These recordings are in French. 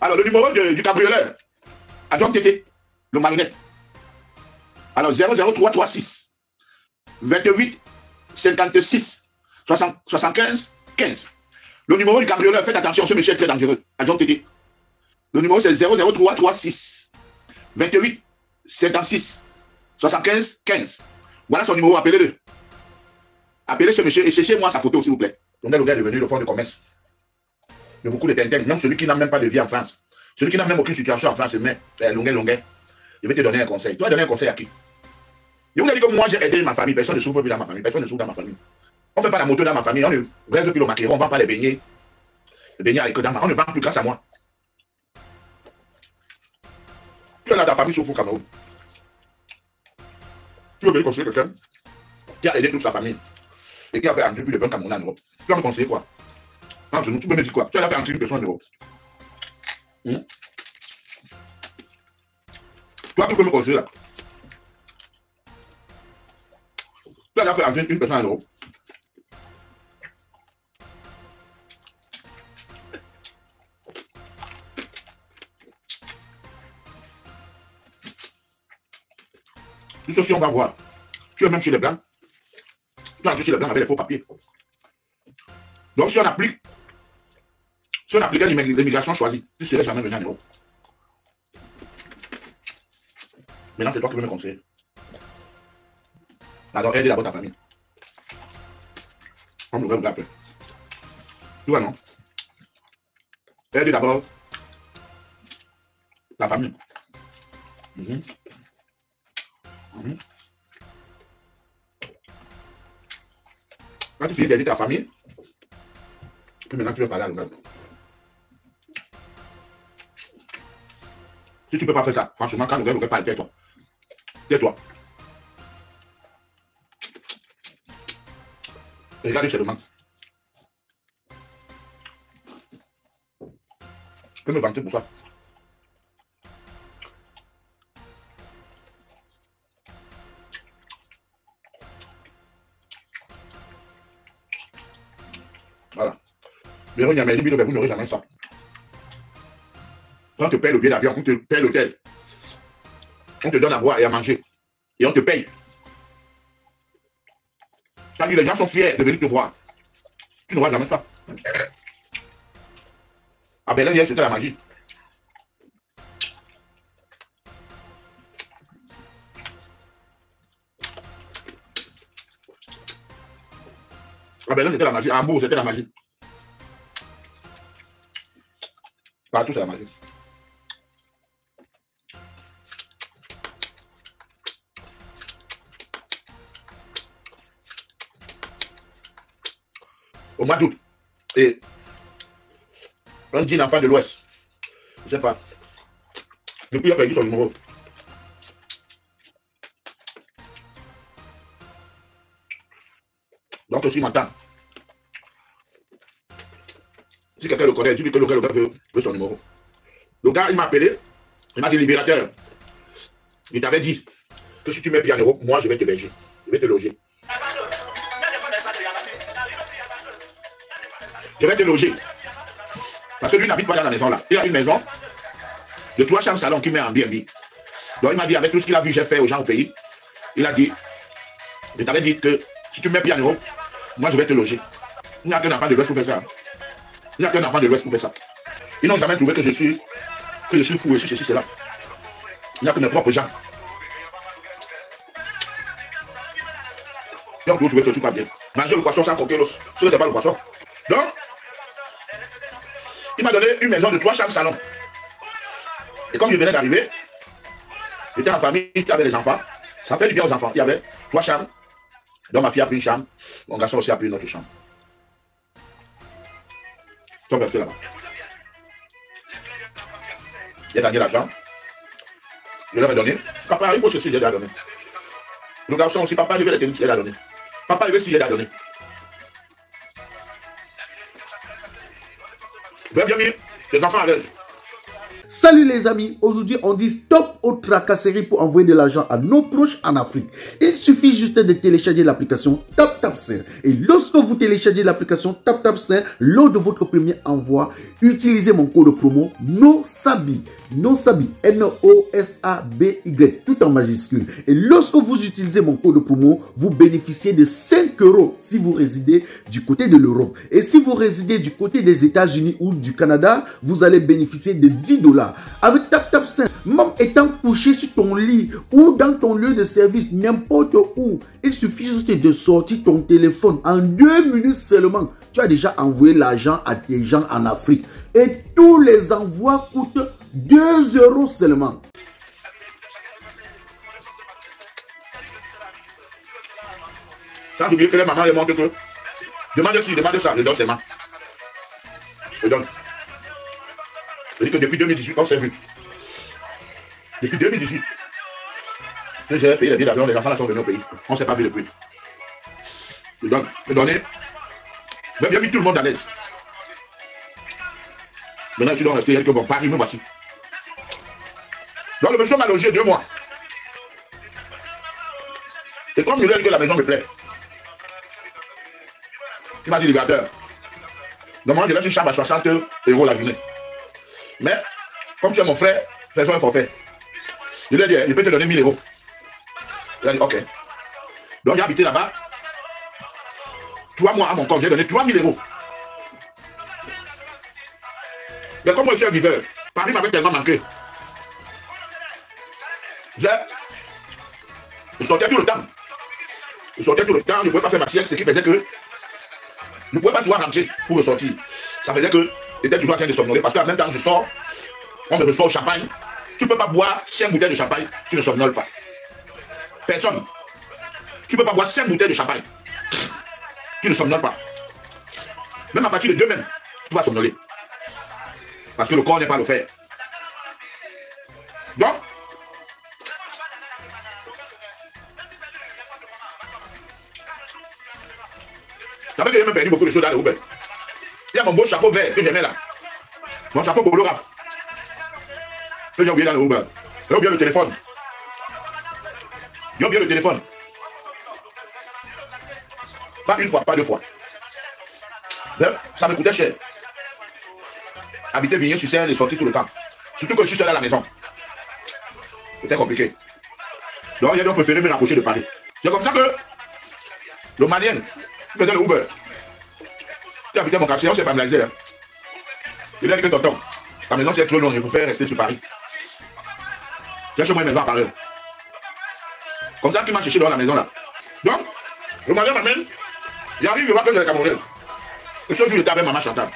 Alors, le numéro du cambrioleur, adjoint TT, le marionnette. Alors, 00336 28 56 75 15. Le numéro du cambrioleur, faites attention, ce monsieur est très dangereux. Adjoint TT. Le numéro, c'est 00336 28 56 75 15. Voilà son numéro, appelez-le. Appelez ce monsieur et cherchez-moi sa photo, s'il vous plaît. On est devenu le fonds de commerce de beaucoup de tintin, même celui qui n'a même pas de vie en France. Celui qui n'a même aucune situation en France, mais Longuet. Je vais te donner un conseil. Tu vas donner un conseil à qui? Je vous ai dit que moi, j'ai aidé ma famille. Personne ne souffre plus dans ma famille. Personne ne souffre dans ma famille. On ne fait pas la moto dans ma famille. On ne reste plus le maqueron. On ne vend pas les beignets. Les beignets avec dans ma... On ne vend plus grâce à moi. Tu es là, ta famille souffre au Cameroun. Tu veux venir conseiller quelqu'un qui a aidé toute sa famille et qui a fait entrer plus de 20 Camerounais en Europe. Tu vas me conseiller quoi? Entre nous, tu peux me dire quoi? Tu as fait entrer une personne en Europe. Toi, tu peux me conseiller là. Tu as fait entrer une personne en Europe. Tout ceci, on va voir. Tu es même chez les Blancs. Tu es entré chez les Blancs avec les faux papiers. Donc, si on appliquait l'immigration choisie, tu ne serais jamais venu en Europe. Maintenant, c'est toi qui veux me conseiller. Alors, aide d'abord ta famille. On nous l'a fait. Tu vois, non? Aide d'abord ta famille. Quand tu finis d'aider ta famille, puis maintenant tu veux parler à l'honneur. Si tu ne peux pas faire ça, franchement, quand l'honneur parle, tais-toi. Tais-toi. Regardez seulement. Je peux me vanter pour ça. Voilà. Mais vous n'aurez jamais ça. Quand on te paye le billet d'avion, on te paye l'hôtel. On te donne à boire et à manger. Et on te paye. Quand les gens sont fiers de venir te voir, tu n'auras jamais ça. À Berlin, hier, c'était la magie. À Berlin, c'était la magie. À Hambourg, c'était la magie. Partout, c'est la magie. Au mois d'août, et on dit l'enfant de l'Ouest, je ne sais pas, depuis il a perdu son numéro. Donc, si m'entend, si quelqu'un le connaît, dis-lui que le gars veut son numéro. Le gars, il m'a appelé, il m'a dit libérateur. Il t'avait dit que si tu mets pied en Europe, moi je vais te héberger, je vais te loger. Je vais te loger. Parce que lui n'habite pas dans la maison là. Il a une maison de 3 chambres salon qu'il met en Airbnb. Donc il m'a dit, avec tout ce qu'il a vu, j'ai fait aux gens au pays, il a dit, je t'avais dit que si tu mets pied en Europe, moi je vais te loger. Il n'y a qu'un enfant de l'Ouest pour faire ça. Il n'y a qu'un enfant de l'Ouest pour faire ça. Ils n'ont jamais trouvé que je suis fou et ceci, cela. Il n'y a que mes propres gens. Donc vous trouvez que je ne suis pas bien. Manger le poisson sans coquer l'os. Ce n'est pas le poisson. Donc, il m'a donné une maison de 3 chambres salon. Et comme je venais d'arriver, j'étais en famille, j'étais avec les enfants. Ça fait du bien aux enfants. Il y avait 3 chambres. Donc ma fille a pris une chambre. Mon garçon aussi a pris une autre chambre. Ils sont restés là-bas. J'ai gagné l'argent. Je leur ai donné. Papa, il faut ceci, je lui ai donné. Le garçon aussi, papa, il veut les tennis, je lui ai donné. Papa, il veut ci, je lui ai donné. Bienvenue, les enfants à l'aise. Salut les amis, aujourd'hui on dit stop aux tracasseries pour envoyer de l'argent à nos proches en Afrique. Il suffit juste de télécharger l'application Tap Tap TapTapSend. Et lorsque vous téléchargez l'application TapTapSend, lors de votre premier envoi, utilisez mon code promo NOSABY. NOSABY, N-O-S-A-B-Y, tout en majuscule. Et lorsque vous utilisez mon code promo, vous bénéficiez de 5 € si vous résidez du côté de l'Europe. Et si vous résidez du côté des États-Unis ou du Canada, vous allez bénéficier de 10 $. Avec TapTapSend, même étant couché sur ton lit ou dans ton lieu de service, n'importe où, il suffit juste de sortir ton téléphone. En 2 minutes seulement, tu as déjà envoyé l'argent à tes gens en Afrique. Et tous les envois coûtent 2 € seulement. Sans oublier que les mamans les montrent que demande ci, demande ça, je donne seulement. Je donne. Je dis que depuis 2018, on s'est vu. Depuis 2018, que j'ai payé les billets d'avion, les enfants là sont venus au pays. On ne s'est pas vu depuis. Je donne. Je donnais. Même j'ai mis tout le monde à l'aise. Maintenant, je suis donc resté, il que bon, Paris, me voici. Donc le monsieur m'a logé 2 mois. Et comme je lui ai dit que la maison me plaît, il m'a dit libérateur. Donc moi, je laisse une chambre à 60 € la journée. Mais, comme tu es mon frère, faisons un forfait. Je lui ai dit, il peut te donner 1000 €. Il a dit, ok. Donc j'ai habité là-bas. 3 mois à mon compte, j'ai donné 3000 €. Mais comme moi je suis un viveur, Paris m'avait tellement manqué. Je sortais tout le temps. Je sortais tout le temps, je ne pouvais pas faire ma sieste, ce qui faisait que je ne pouvais pas souvent rentrer pour ressortir. Ça faisait que j'étais toujours en train de somnoler parce qu'en même temps que je sors, on me reçoit au champagne. Tu ne peux pas boire 5 bouteilles de champagne, tu ne somnoles pas. Personne. Tu ne peux pas boire 5 bouteilles de champagne. Tu ne somnoles pas. Même à partir de 2 même, tu vas somnoler. Parce que le corps n'est pas le faire. Donc, ça fait que j'ai même perdu beaucoup de choses dans le Uber. Il y a mon beau chapeau vert que j'aimais là. Mon chapeau bolographe. Que j'ai oublié dans le Uber. J'ai oublié le téléphone. J'ai oublié le téléphone. Pas une fois, pas 2 fois. Ça me coûtait cher. Habiter Vigny-sur-Seine et sortir tout le temps. Surtout que je suis seul à la maison. C'était compliqué. Donc j'ai donc préféré me rapprocher de Paris. C'est comme ça que le Malien qui faisait le Uber, qui habitait mon quartier, on s'est familiarisé. Il a dit que tonton, la maison c'est trop long, il faut faire rester sur Paris. Cherche-moi une maison à Paris. Comme ça qu'il m'a cherché dans la maison là. Donc, le Malien m'amène, j'arrive, je vois que j'ai les Camerounais. Et ce jour, j'étais avec maman Chantal.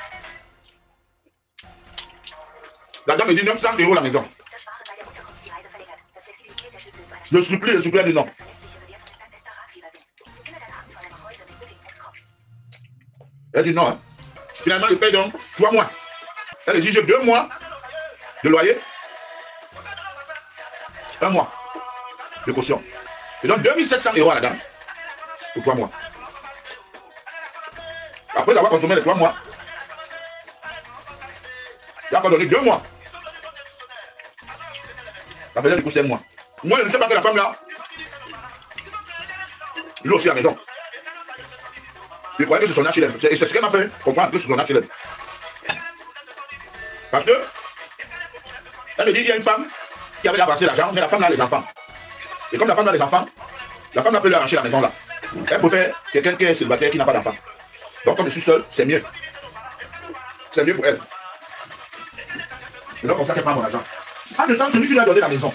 La dame me dit 900 € la maison. Je supplie, elle dit non. Elle dit non. Hein. Finalement, il paye donc 3 mois. Elle exige 2 mois de loyer. 1 mois de caution. Et donc 2700 € à la dame. Pour 3 mois. Après avoir consommé les 3 mois, il a encore donné 2 mois. Ça faisait du coup 5 mois. Moi, je ne sais pas que la femme là, lui aussi à la maison. Je croyais que c'est son HLM. Et c'est ce qu'elle m'a fait comprendre que c'est son HLM. Parce que, elle me dit qu'il y a une femme qui avait avancé l'argent, mais la femme a les enfants. Et comme la femme a les enfants, la femme peut lui arracher la maison là. Elle préfère quelqu'un qui est célibataire qui n'a pas d'enfant. Donc comme je suis seul, c'est mieux. C'est mieux pour elle. Et donc comme ça qu'elle prend mon argent. En même temps, celui qui lui a donné la maison,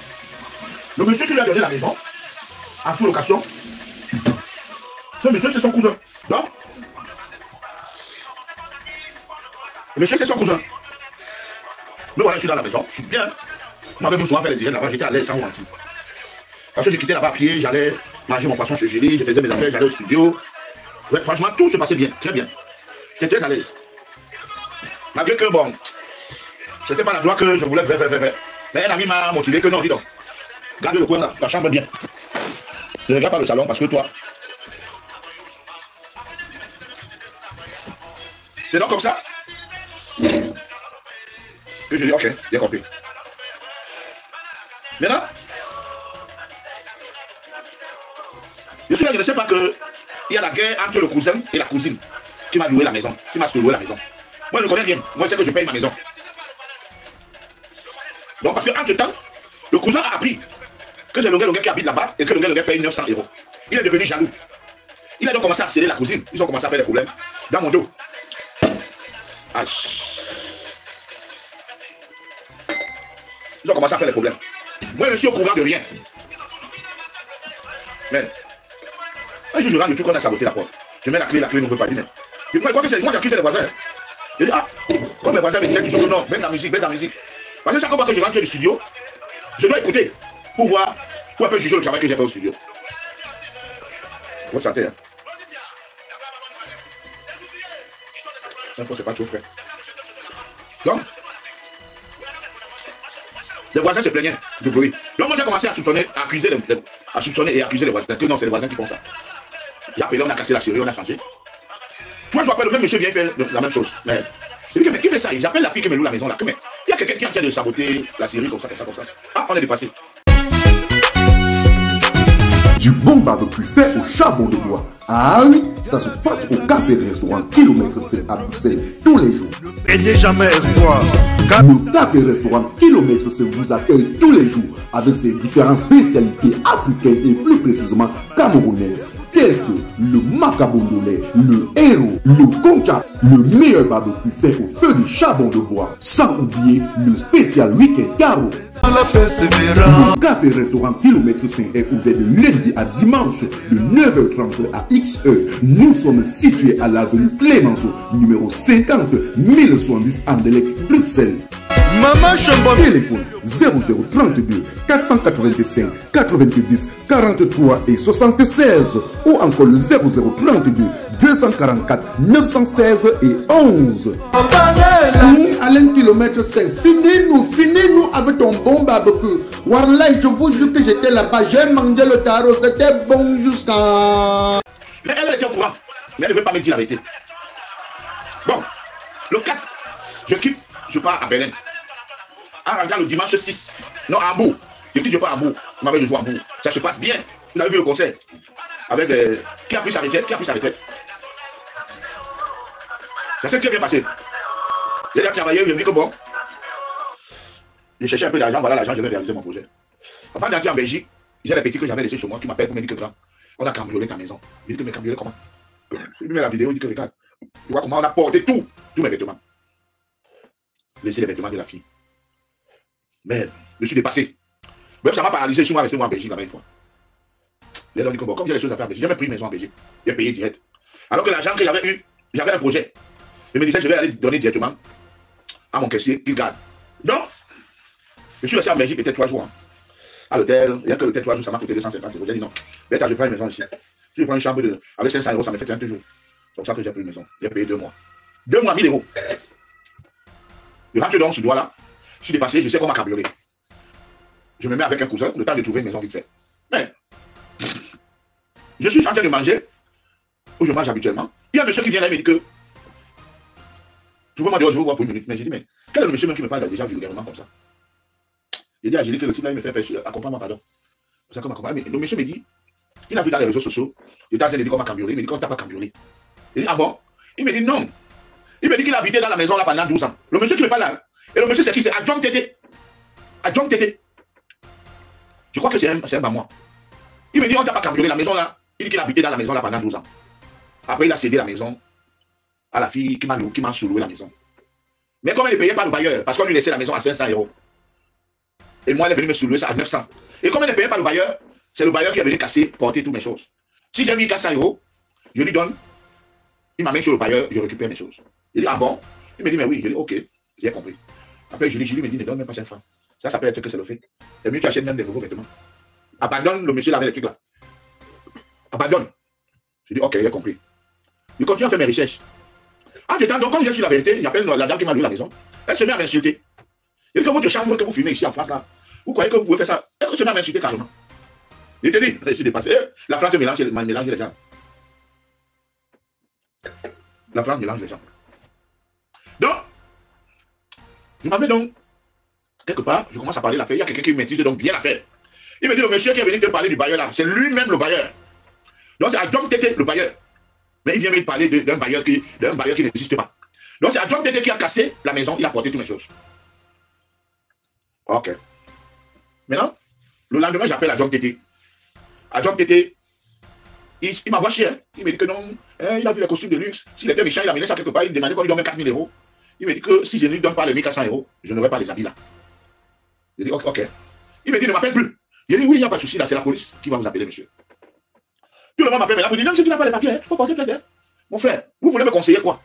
le monsieur qui lui a donné la maison, en sous-location, ce monsieur c'est son cousin. Donc, le monsieur c'est son cousin. Mais voilà, je suis dans la maison, je suis bien. Moi, j'avais souvent fait les dîners là-bas, j'étais à l'aise sans mentir. Parce que j'ai quitté là-bas à pied, j'allais manger mon poisson chez Julie, je faisais mes affaires, j'allais au studio. Ouais, franchement, tout se passait bien, très bien. J'étais très à l'aise. Malgré que, bon, c'était pas la joie que je voulais faire. Mais un ami m'a motivé que non, dis donc. Garde le coin là, la chambre est bien. Ne regarde pas le salon parce que toi. C'est donc comme ça que je dis, ok, bien compris. Maintenant, je suis là, je ne sais pas que il y a la guerre entre le cousin et la cousine qui m'a loué la maison, qui m'a sous-loué la maison. Moi, je ne connais rien. Moi, je sais que je paye ma maison. Donc, parce qu'entre temps, le cousin a appris que c'est le gars qui habite là-bas et que le gars paye 900 €. Il est devenu jaloux. Il a donc commencé à harceler la cousine. Ils ont commencé à faire des problèmes dans mon dos. Aïe. Ils ont commencé à faire des problèmes. Moi, je suis au courant de rien. Mais, un jour, je rentre le truc qu'on a saboté la porte. Je mets la clé ne veut pas dire. Je crois que c'est moi qui accuse les voisins. Je dis, ah, comme les voisins me disaient toujours, non, baisse la musique, baisse la musique. Parce que chaque fois que je rentre du studio, je dois écouter pour voir, pour un peu juger le travail que j'ai fait au studio. Vous sentez, hein? C'est pas trop frais. Donc, les voisins se plaignaient du bruit. Donc, moi, j'ai commencé à soupçonner, à soupçonner et accuser les voisins. Que non, c'est les voisins qui font ça. J'ai appelé, on a cassé la serrure, on a changé. Toi, je rappelle, le même monsieur vient faire la même chose. Mais, je dis, mais qui fait ça? J'appelle la fille qui me loue la maison là. Mais, il y a quelqu'un qui est en train de saboter la serrure comme ça, comme ça, comme ça. Ah, on est dépassé. Du bon barbecue fait au charbon de bois. Ah oui, ça se passe au café restaurant Kilomètre 7 à Bruxelles tous les jours. Et n'est jamais espoir. Le café restaurant Kilomètre 7 vous accueille tous les jours avec ses différentes spécialités africaines et plus précisément camerounaises, telles que le macabondolais, le héros, le concha, le meilleur barbecue fait au feu de charbon de bois, sans oublier le spécial week-end garo. Le café restaurant Kilomètre 5 est ouvert de lundi à dimanche de 9h30 à XE. Nous sommes situés à l'avenue Clémenceau, numéro 50 1070 Anderlecht, Bruxelles. Maman Chambon. Téléphone 0032 485 90 43 et 76 ou encore le 0032 244 916 et 11. Alain Kilomètre 5, finis-nous avec ton bon barbecue. Warlai, je vous jure que j'étais là-bas, j'ai mangé le tarot, c'était bon jusqu'à... Mais elle était au courant, mais elle ne veut pas me dire la vérité. Bon, le 4, je quitte, je pars à Berlin. En rentrant le dimanche 6, non, à Hambourg. Je quitte, je pars à Hambourg. Je m'avais joué à Hambourg. Ça se passe bien. Vous avez vu le concert. Avec qui a pris sa retraite? Ça s'est très bien passé. J'ai déjà travaillé, je me dis que bon, j'ai cherché un peu d'argent, voilà l'argent, je vais réaliser mon projet. Enfin, d'entrer en Belgique, j'ai les petits que j'avais laissés chez moi qui m'appellent pour me dire que grand, on a cambriolé ta maison. Je dis que mais cambriolé comment? Je lui mets la vidéo, il dit que regarde, tu vois comment on a porté tous mes vêtements. Laissez les vêtements de la fille. Mais je suis dépassé. Bref, ça m'a paralysé, je suis resté moi en Belgique là-bas une fois. Les gens disent que bon, comme j'ai des choses à faire en Belgique, j'ai même pris une maison en Belgique. J'ai payé direct. Alors que l'argent que j'avais eu, j'avais un projet. Je me disais, je vais aller donner directement à mon caissier qui garde. Donc, je suis resté en Belgique peut-être 3 jours. Hein. À l'hôtel, il y a que l'hôtel 3 jours, ça m'a coûté 250 €. J'ai dit non. Mais je prends une maison ici. Si je prends une chambre avec 500 €, ça me fait 30 jours. C'est comme ça que j'ai pris une maison. J'ai payé 2 mois. 2 mois, 1000 €. Je rentre donc ce doigt-là. Je suis dépassé, je sais comment cabrioler. Je me mets avec un cousin, le temps de trouver une maison vite fait. Mais, je suis en train de manger, où je mange habituellement. Il y a un monsieur qui vient là et me dit que, je vous voir pour une minute, mais j'ai dit, mais quel est le monsieur même qui me parle déjà vulgairement comme ça? J'ai dit à Angélique que le type là, il me fait faire, accompagne-moi, pardon. C'est comme accompagne. Mais le monsieur me dit, il a vu dans les réseaux sociaux, il était en train de dire comment cambrioler, il me dit qu'on t'a pas cambriolé. Il dit, ah bon? Il me dit non. Il me dit qu'il a habité dans la maison là pendant 12 ans. Le monsieur qui me parle là, et le monsieur c'est qui? C'est Adjong Tété. Adjong Tété. Je crois que c'est un bah moi. Il me dit, on t'a pas cambriolé la maison là. Il dit qu'il a habité dans la maison là pendant 12 ans. Après, il a cédé la maison à la fille qui m'a sous-loué la maison. Mais comme elle ne payait pas le bailleur, parce qu'on lui laissait la maison à 500 €. Et moi, elle est venue me sous-louer ça à 900. Et comme elle ne payait pas le bailleur, c'est le bailleur qui est venu casser, porter toutes mes choses. Si j'ai mis 400 €, je lui donne, il m'amène sur le bailleur, je récupère mes choses. Il dit, ah bon? Il me dit, mais oui. Je dis, ok, j'ai compris. Après, Julie me dit, ne donne même pas 5 francs. Ça peut être que c'est le fait. Et mieux, tu achètes même des nouveaux vêtements. Abandonne le monsieur là avec les trucs là. Abandonne. Je dis, ok, j'ai compris. Je continue à faire mes recherches. Entre-temps, donc, comme j'ai su la vérité, j'appelle la dame qui m'a loué la maison. Elle se met à m'insulter. Elle dit que votre chambre que vous fumez ici en France là, vous croyez que vous pouvez faire ça? Elle se met à m'insulter carrément. Je te dis, je suis dépassé. La France mélange les gens. La France mélange les gens. Donc, je m'avais donc, quelque part, je commence à parler de l'affaire. Il y a quelqu'un qui maîtrise donc bien l'affaire. Il me dit, le monsieur qui est venu te parler du bailleur là, c'est lui-même le bailleur. Donc c'est Adjom Tété, le bailleur. Mais il vient me parler d'un bailleur qui n'existe pas. Donc c'est Adjom Tété qui a cassé la maison, il a porté toutes les choses. Ok. Maintenant, le lendemain, j'appelle Adjom Tété. Adjom Tété, il m'envoie chier. Hein. Il me dit que non, il a vu les costumes de luxe. S'il était méchant, il a mis ça quelque part, il demandait qu'on lui donne 4 000 €. Il me dit que si je ne lui donne pas les 1 400 €, je n'aurai pas les habits là. Je dis ok. Il me dit ne m'appelle plus. Je dis oui, il n'y a pas de souci, là, c'est la police qui va vous appeler, monsieur. Tout le monde m'appelle maintenant pour dire non, si tu n'as pas les papiers, il faut porter plainte. Mon frère, vous voulez me conseiller quoi?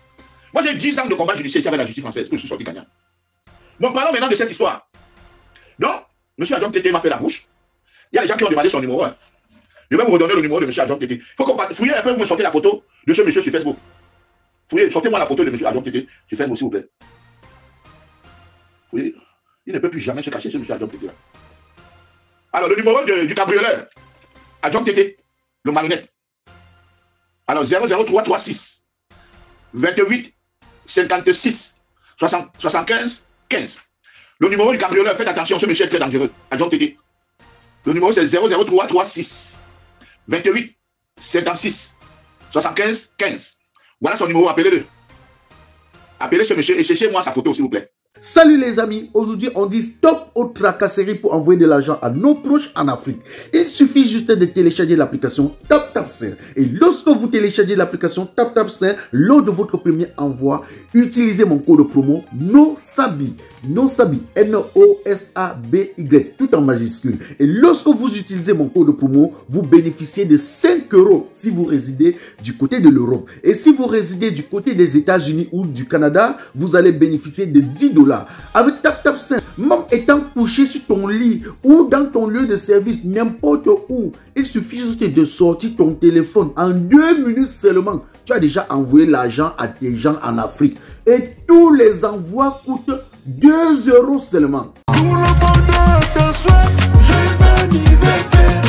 Moi j'ai 10 ans de combat judiciaire ici avec la justice française, que je suis sorti gagnant. Donc parlons maintenant de cette histoire. Donc, monsieur Adjom Tété m'a fait la bouche. Il y a des gens qui ont demandé son numéro. Hein. Je vais vous redonner le numéro de monsieur Adjom Tété. Il faut qu'on fouillez un peu, vous me sortez la photo de ce monsieur sur Facebook. Fouillez, sortez-moi la photo de monsieur Adjom Tété sur Facebook, s'il vous plaît. Fouillez. Il ne peut plus jamais se cacher ce monsieur Adjom Tété là. Alors, le numéro du cabrioleur, Adjom Tété, le marionnette. Alors, 00336 28 56 75 15. Le numéro du cabrioleur, faites attention, ce monsieur est très dangereux. Adjom Tété. Le numéro c'est 00336 28 56 75 15. Voilà son numéro, appelez-le. Appelez ce monsieur et cherchez-moi sa photo, s'il vous plaît. Salut les amis, aujourd'hui on dit stop aux tracasseries pour envoyer de l'argent à nos proches en Afrique. Il suffit juste de télécharger l'application TapTapSend. Et lorsque vous téléchargez l'application TapTapSend, lors de votre premier envoi, utilisez mon code promo NOSABI. NOSABI, N-O-S-A-B-Y, tout en majuscule. Et lorsque vous utilisez mon code promo, vous bénéficiez de 5 € si vous résidez du côté de l'Europe. Et si vous résidez du côté des États-Unis ou du Canada, vous allez bénéficier de 10 $. Avec TapTapSend, même étant couché sur ton lit ou dans ton lieu de service, n'importe où, il suffit juste de sortir ton téléphone. En 2 minutes seulement, tu as déjà envoyé l'argent à tes gens en Afrique. Et tous les envois coûtent 2 € seulement. Pour le bonheur de souhait, joyeux anniversaire.